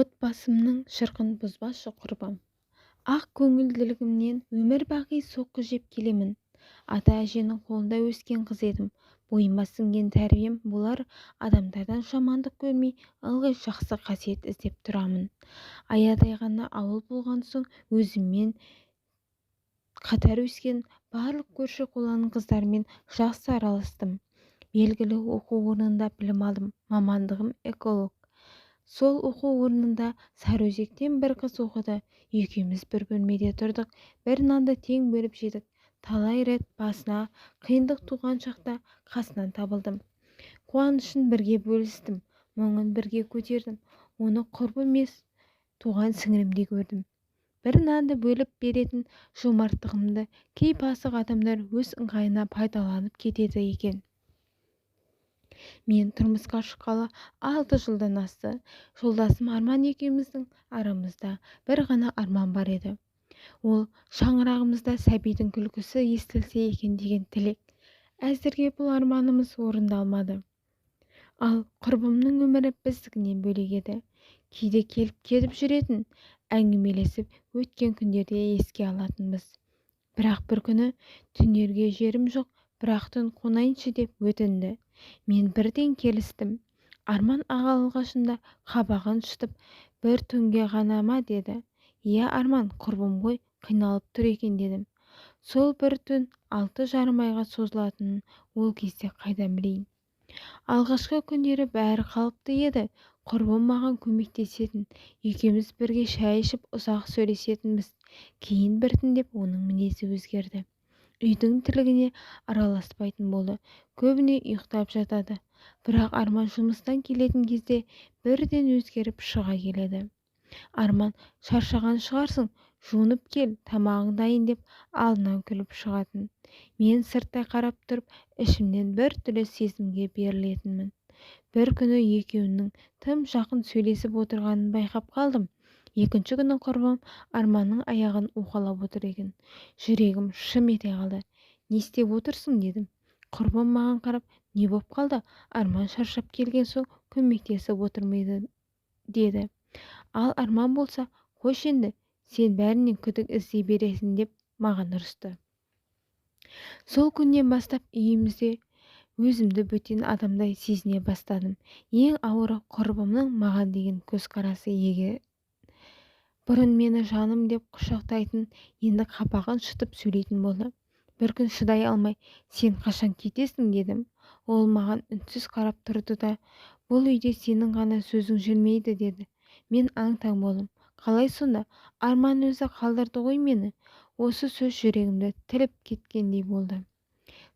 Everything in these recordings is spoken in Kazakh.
Отбасымның шырқын бұзбашы құрбым. Ақ көңілділігімнен өмір бақи соққы жеп келемін. Ата-әженің қолында өскен қыз едім. Бойыма сіңген тәрбием болар, адамдардан жамандық көрмей, ылғи жақсы қасиет іздеп тұрамын. Аядай ғана ауыл болған соң өзіммен қатар өскен барлық көрші-қоланың қыздарымен жақсы араластым. Белгілі оқу орнында білім алдым. Мамандығым эколог. Сол оқу орнында Сарыөзектен бір қыз оқыды. Екеуміз бір бөлмеде тұрдық, бір нанды тең бөліп жедік. Талай рет басына қиындық туған шақта қасынан табылдым. Қуанышын бірге бөлістім, мұңын бірге көтердім. Оны құрбы емес, туған сіңірімдей көрдім. Бір нанды бөліп беретін жомарттығымды кей пасық адамдар өз ыңғайына пайдаланып кетеді екен. Мен тұрмысқа шыққалы 6 жылдан асты. Жолдасым Арман екеуміздің арамызда бір ғана арман бар еді. Ол шаңырағымызда сәбидің күлкісі естілсе екен деген тілек. Әзірге бұл арманымыз орындалмады. Ал құрбымның өмірі біздігінен бөлек еді. Кейде келіп кетіп жүретін, әңгімелесіп өткен күндерде еске алатынбыз. Бірақ бір күні түнерге жерім жоқ, бірақ түн қонайыншы деп өтінді. Мен бірден келістім. Арман аға алғашында қабағын шытып, бір түнге ғана ма деді. Иә Арман, құрбым ғой, қиналып тұр екен дедім. Сол бір түн 6,5 айға созылатынын ол кезде қайдан білейін. Алғашқы күндері бәрі қалыпты еді. Құрбым маған көмектесетін, екеуміз бірге шай ішіп ұзақ сөйлесетінбіз. Кейін біртіндеп оның мінезі өзгерді. Үйдің тірлігіне араласпайтын болды. Көбіне ұйықтап жатады. Бірақ Арман жұмыстан келетін кезде бірден өзгеріп шыға келеді. Арман, шаршаған шығарсың, жуынып кел, тамағың дайын деп алдынан күліп шығатын. Мен сырттай қарап тұрып, ішімнен бір түрлі сезімге берілетінмін. Бір күні екеуінің тым жақын сөйлесіп отырғанын байқап қалдым. Екінші күні құрбым Арманның аяғын уқалап отыр екен. Жүрегім шым ете қалды. Не істеп отырсың дедім. Құрбым маған қарап, не боп қалды? Арман шаршап келген соң көмектесіп отырмайды деді. Ал Арман болса, қош енді, сен бәрінен күдік іздей бересің деп маған ұрысты. Сол күннен бастап үйімізде өзімді бөтен адамдай сезіне бастадым. Ең ауыры құрбымның маған деген көзқарасы еге. Бұрын мені жаным деп құшақтайтын, енді қабағын шытып сөйлейтін болды. Бір күн шыдай алмай, сен қашан кетесің дедім. Ол маған үнсіз қарап тұрды да, бұл үйде сенің ғана сөзің жүрмейді деді. Мен аң-таң болдым. Қалай сонда? Арман өзі қалдырды ғой мені. Осы сөз жүрегімді тіліп кеткендей болды.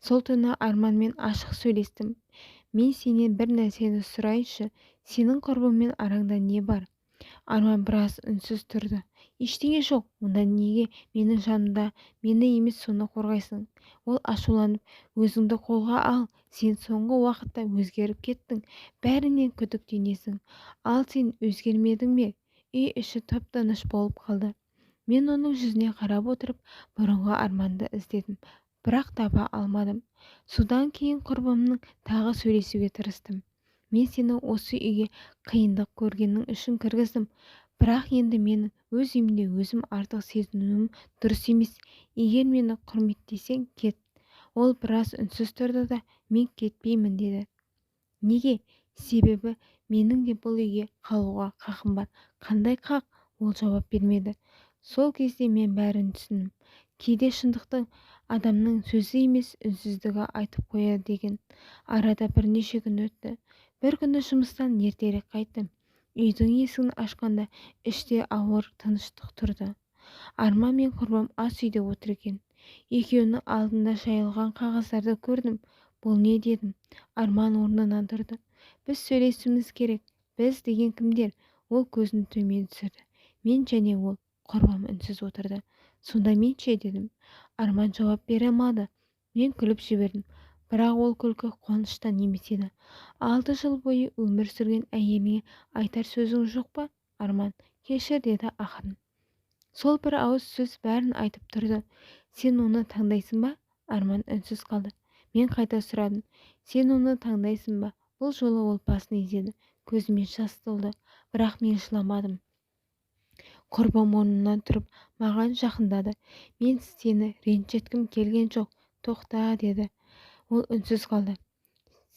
Сол түні Арманмен ашық сөйлестім. Мен сенен бір нәрсені сұрайыншы, сенің құрбыңмен араңда не бар? Арман біраз үнсіз тұрды. Ештеңе жоқ, онда неге менің жанымда мені емес соны қорғайсың? Ол ашуланып, өзіңді қолға ал, сен соңғы уақытта өзгеріп кеттің, бәрінен күдіктенесің. Ал сен өзгермедің бе? Үй іші тып-тыныш болып қалды. Мен оның жүзіне қарап отырып, бұрынғы Арманды іздедім. Бірақ таба алмадым. Содан кейін құрбымның тағы сөйлесуге тырыстым. Мен сені осы үйге қиындық көргенің үшін кіргіздім. Бірақ енді мені өз үйімде өзім артық сезінуім дұрыс емес. Егер мені құрметтесең, кет. Ол біраз үнсіз тұрды да, мен кетпеймін деді. Неге? Себебі менің де бұл үйге қалуға қақым бар. Қандай қақ? Ол жауап бермеді. Сол кезде мен бәрін түсіндім. Кейде шындықтың адамның сөзі емес үнсіздігі айтып қояды деген. Арада бірнеше күн өтті. Бір күні жұмыстан ертерек қайттым. Үйдің есігін ашқанда іште ауыр тыныштық тұрды. Арман мен құрбым ас үйде отыр екен. Екеуінің алдында жайылған қағаздарды көрдім. Бұл не дедім. Арман орнынан тұрды. Біз сөйлесуіміз керек. Біз деген кімдер? Ол көзін төмен түсірді. Мен және ол. Құрбым үнсіз отырды. Сонда мен ше дедім. Арман жауап бере алмады. Мен күліп жібердім. Бірақ ол күлкі қуаныштан емес еді. 6 жыл бойы өмір сүрген әйеліне айтар сөзің жоқ па? Арман, кешір деді ақырын. Сол бір ауыз сөз бәрін айтып тұрды. Сен оны таңдайсың ба? Арман үнсіз қалды. Мен қайта сұрадым. Сен оны таңдайсың ба? Бұл жолы ол басын изеді. Көзіме жас толды. бірақ мен жыламадым. Құрбым орнынан тұрып маған жақындады. Мен сені ренжіткім келген жоқ, тоқта деді. Ол үнсіз қалды.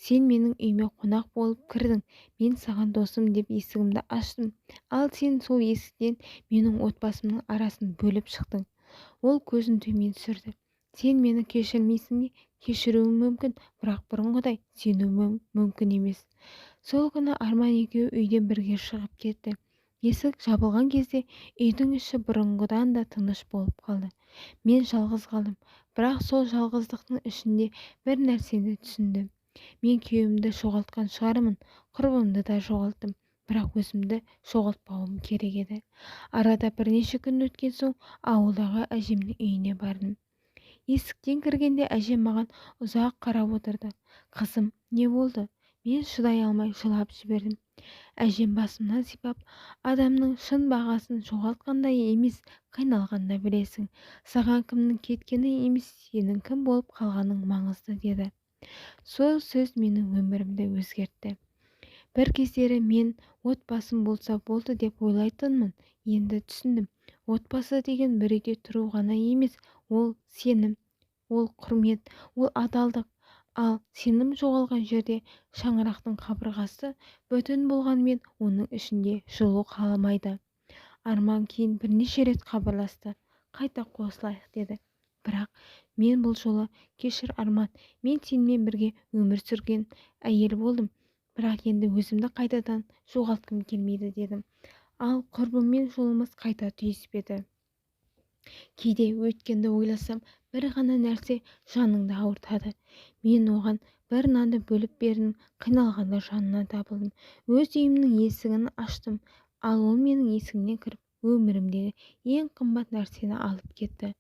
Сен менің үйіме қонақ болып кірдің. Мен саған досым деп есігімді аштым. Ал сен сол есіктен менің отбасымның арасын бөліп шықтың. Ол көзін төмен түсірді. Сен мені кешірмейсің бе? Кешіруім мүмкін, бірақ бұрынғыдай сенуім мүмкін емес. Сол күні Арман екеуі үйден бірге шығып кетті. Есік жабылған кезде үйдің іші бұрынғыдан да тыныш болып қалды. Мен жалғыз қалдым, бірақ сол жалғыздықтың ішінде бір нәрсені түсіндім. Мен күйеуімді жоғалтқан шығармын, құрбымды да жоғалттым, бірақ өзімді жоғалтпауым керек еді. Арада бірнеше күн өткен соң ауылдағы әжемнің үйіне бардым. Есіктен кіргенде әжем маған ұзақ қарап отырды. Қызым, не болды? Мен шыдай алмай жылап жібердім. Әжем басымнан сипап, адамның шын бағасын жоғалтқанда емес, қиналғанда білесің. Саған кімнің кеткені емес, сенің кім болып қалғаның маңызды деді. Сол сөз менің өмірімді өзгертті. Бір кездері мен отбасым болса болды деп ойлайтынмын. Енді түсіндім. Отбасы деген бір үйде тұру ғана емес, ол сенім, ол құрмет, ол адалдық. Ал сенім жоғалған жерде шаңырақтың қабырғасы бүтін болғанмен оның ішінде жылу қалмайды. Арман кейін бірнеше рет хабарласты. Қайта қосылайық деді. Бірақ мен бұл жолы кешір Арман, мен сенімен бірге өмір сүрген әйел болдым. Бірақ енді өзімді қайтадан жоғалтқым келмейді дедім. Ал құрбыммен жолымыз қайта түйіспеді. Кейде өткенді ойласам, бір ғана нәрсе жаныңды ауыртады. Мен оған бір нанды бөліп бердім, қиналғанда жанына табылдым. Өз үйімнің есігін аштым, ал ол менің есігімнен кіріп, өмірімдегі ең қымбат нәрсені алып кетті.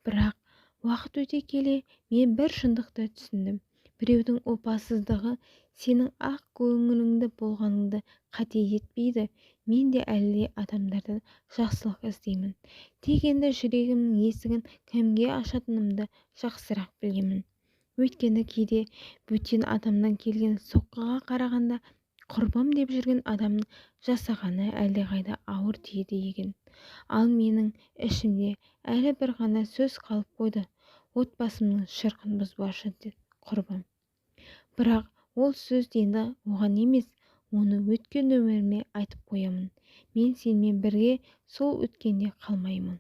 Бірақ уақыт өте келе мен бір шындықты түсіндім. Біреудің опасыздығы сенің ақ көңіліңді болғаныңды қате етпейді. Мен де әлі адамдардан жақсылық іздеймін. Тек енді жүрегімнің есігін кімге ашатынымды жақсырақ білемін. Өйткені кейде бөтен адамнан келген соққыға қарағанда құрбым деп жүрген адамның жасағаны әлдеқайда ауыр тиеді екен. Ал менің ішімде әлі бір ғана сөз қалып қойды. Отбасымның шырқын бұзбашы құрбым. Бірақ ол сөз енді оған емес, оны өткен өміріме айтып қоямын. Мен сенімен бірге сол өткенде қалмаймын.